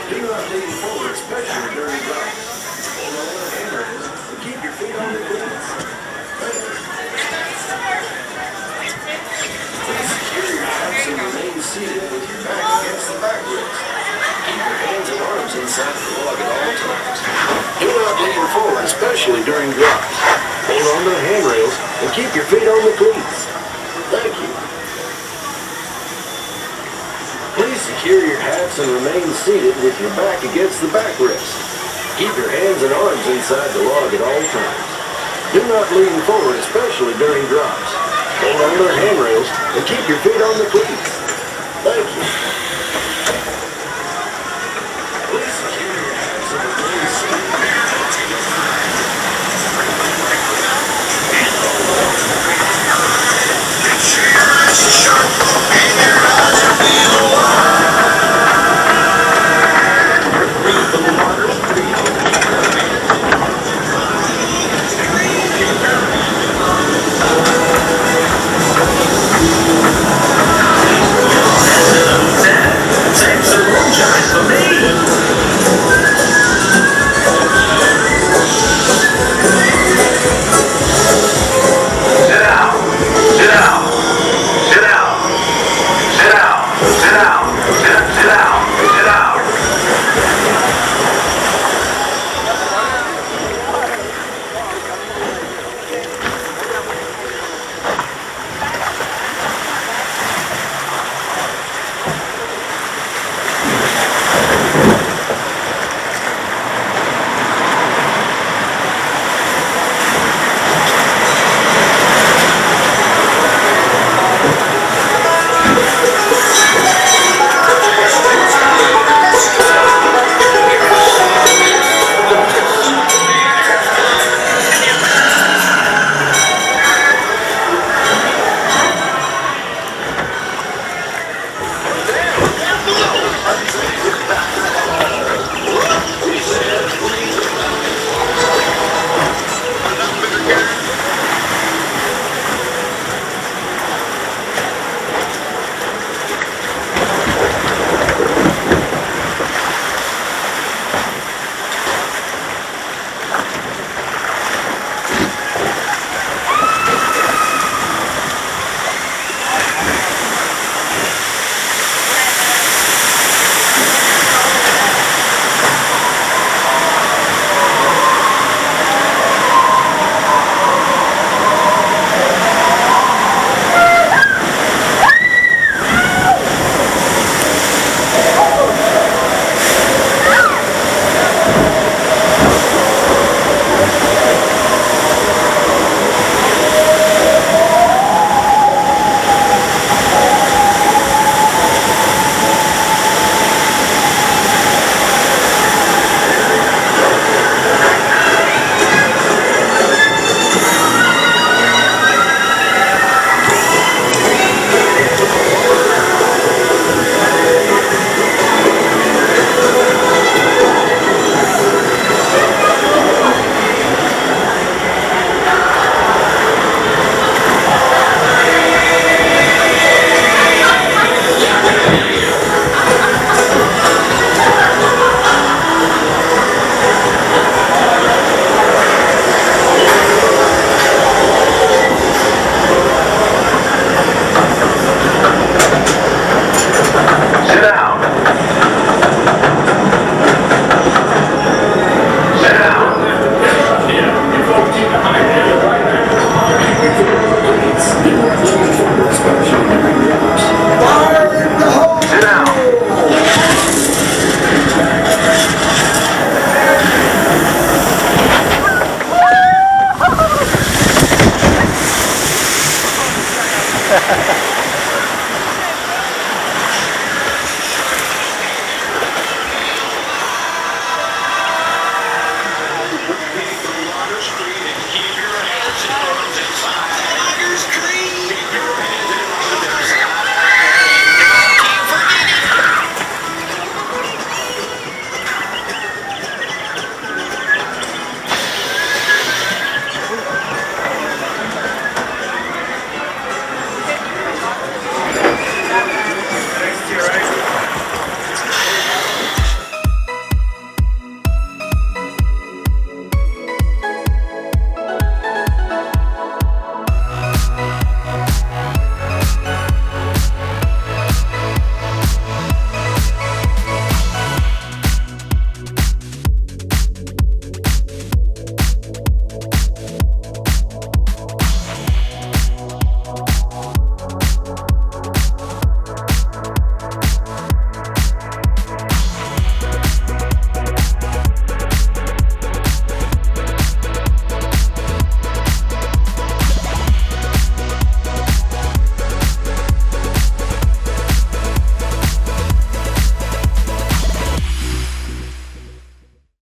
Do not lean forward, especially during drops. Hold on to the handrails and keep your feet on the cleats. Thank you. Please secure your hats and remain seated with your back against the backrest. Keep your hands and arms inside the log at all times. Do not lean forward, especially during drops. Hold on to the handrails and keep your feet on the cleats. Thank you. Please secure your hats and remain seated with your back against the backrest. Keep your hands and arms inside the log at all times. Do not lean forward, especially during drops. Hold on to the handrails and keep your feet on the cleats. Thank you.